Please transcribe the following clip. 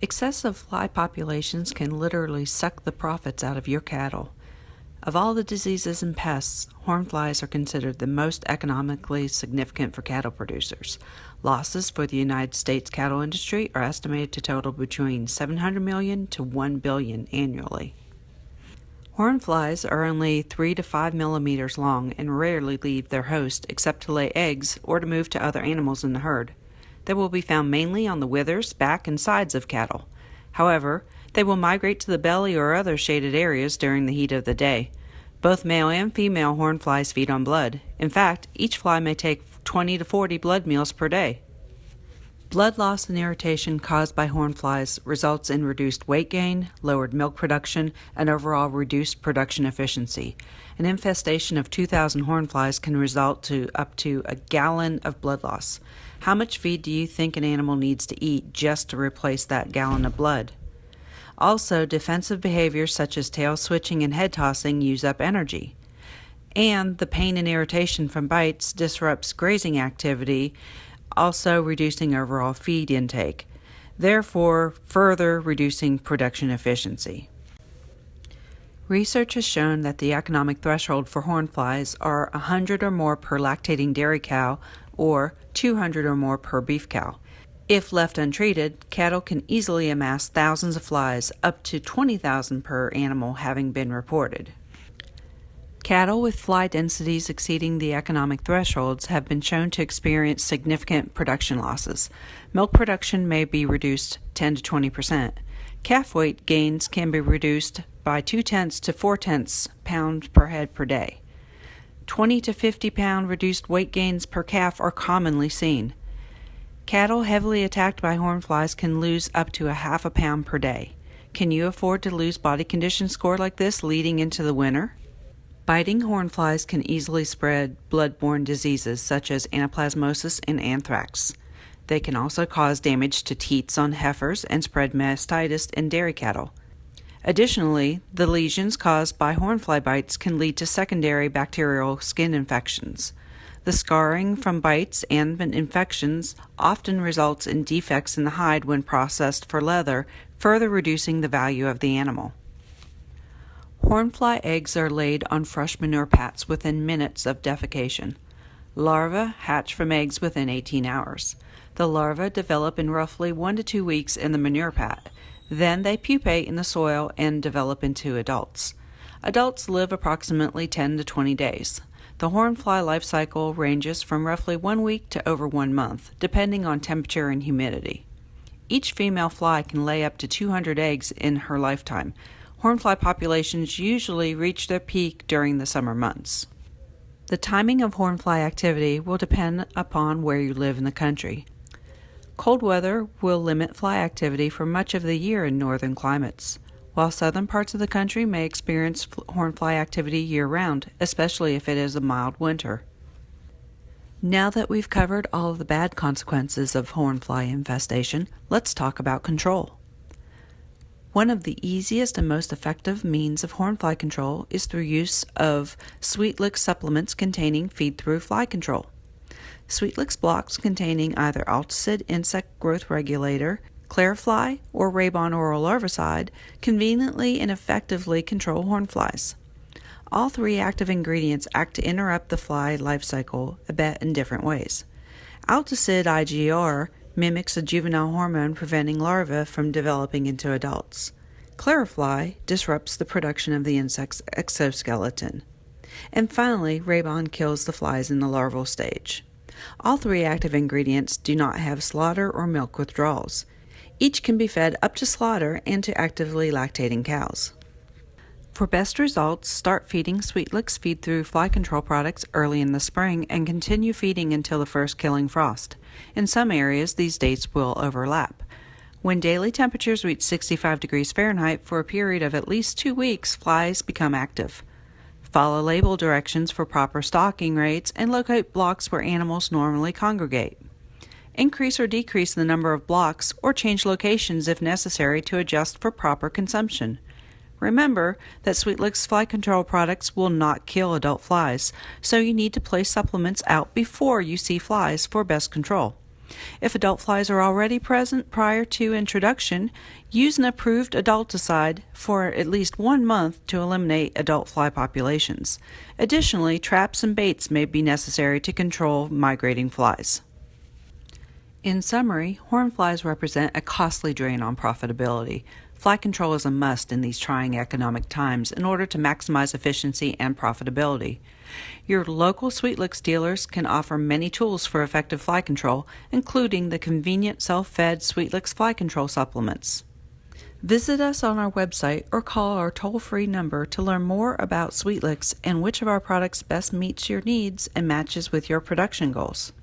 Excessive fly populations can literally suck the profits out of your cattle. Of all the diseases and pests, horn flies are considered the most economically significant for cattle producers. Losses for the United States cattle industry are estimated to total between $700 million to $1 billion annually. Horn flies are only 3 to 5 millimeters long and rarely leave their host except to lay eggs or to move to other animals in the herd. They will be found mainly on the withers, back, and sides of cattle. However, they will migrate to the belly or other shaded areas during the heat of the day. Both male and female horn flies feed on blood. In fact, each fly may take 20 to 40 blood meals per day. Blood loss and irritation caused by horn flies results in reduced weight gain, lowered milk production, and overall reduced production efficiency. An infestation of 2,000 horn flies can result to up to a gallon of blood loss. How much feed do you think an animal needs to eat just to replace that gallon of blood? Also, defensive behaviors such as tail switching and head tossing use up energy. And the pain and irritation from bites disrupts grazing activity, also reducing overall feed intake, therefore further reducing production efficiency. Research has shown that the economic threshold for horn flies are 100 or more per lactating dairy cow or 200 or more per beef cow. If left untreated, cattle can easily amass thousands of flies, up to 20,000 per animal having been reported. Cattle with fly densities exceeding the economic thresholds have been shown to experience significant production losses. Milk production may be reduced 10 to 20%. Calf weight gains can be reduced by 0.2 to 0.4 pounds per head per day. 20 to 50 pound reduced weight gains per calf are commonly seen. Cattle heavily attacked by horn flies can lose up to a half a pound per day. Can you afford to lose body condition score like this leading into the winter? Biting horn flies can easily spread blood-borne diseases such as anaplasmosis and anthrax. They can also cause damage to teats on heifers and spread mastitis in dairy cattle. Additionally, the lesions caused by hornfly bites can lead to secondary bacterial skin infections. The scarring from bites and infections often results in defects in the hide when processed for leather, further reducing the value of the animal. Hornfly eggs are laid on fresh manure pats within minutes of defecation. Larvae hatch from eggs within 18 hours. The larvae develop in roughly 1 to 2 weeks in the manure pat. Then they pupate in the soil and develop into adults. Adults live approximately 10 to 20 days. The hornfly life cycle ranges from roughly 1 week to over 1 month, depending on temperature and humidity. Each female fly can lay up to 200 eggs in her lifetime. Hornfly populations usually reach their peak during the summer months. The timing of hornfly activity will depend upon where you live in the country. Cold weather will limit fly activity for much of the year in northern climates, while southern parts of the country may experience hornfly activity year-round, especially if it is a mild winter. Now that we've covered all of the bad consequences of hornfly infestation, let's talk about control. One of the easiest and most effective means of hornfly control is through use of Sweetlix supplements containing feed-through fly control. Sweetlix blocks containing either Alticid insect growth regulator, Clarifly, or Rabon oral larvicide conveniently and effectively control hornflies. All 3 active ingredients act to interrupt the fly life cycle a bit in different ways. Alticid IGR mimics a juvenile hormone preventing larvae from developing into adults. Clarifly disrupts the production of the insect's exoskeleton. And finally, Rabon kills the flies in the larval stage. All 3 active ingredients do not have slaughter or milk withdrawals. Each can be fed up to slaughter and to actively lactating cows. For best results, start feeding Sweetlix feed-through fly control products early in the spring and continue feeding until the first killing frost. In some areas, these dates will overlap. When daily temperatures reach 65 degrees Fahrenheit for a period of at least 2 weeks, flies become active. Follow label directions for proper stocking rates and locate blocks where animals normally congregate. Increase or decrease the number of blocks or change locations if necessary to adjust for proper consumption. Remember that Sweetlix fly control products will not kill adult flies, so you need to place supplements out before you see flies for best control. If adult flies are already present prior to introduction, use an approved adulticide for at least 1 month to eliminate adult fly populations. Additionally, traps and baits may be necessary to control migrating flies. In summary, hornflies represent a costly drain on profitability. Fly control is a must in these trying economic times in order to maximize efficiency and profitability. Your local Sweetlicks dealers can offer many tools for effective fly control, including the convenient self-fed Sweetlicks fly control supplements. Visit us on our website or call our toll-free number to learn more about Sweetlicks and which of our products best meets your needs and matches with your production goals.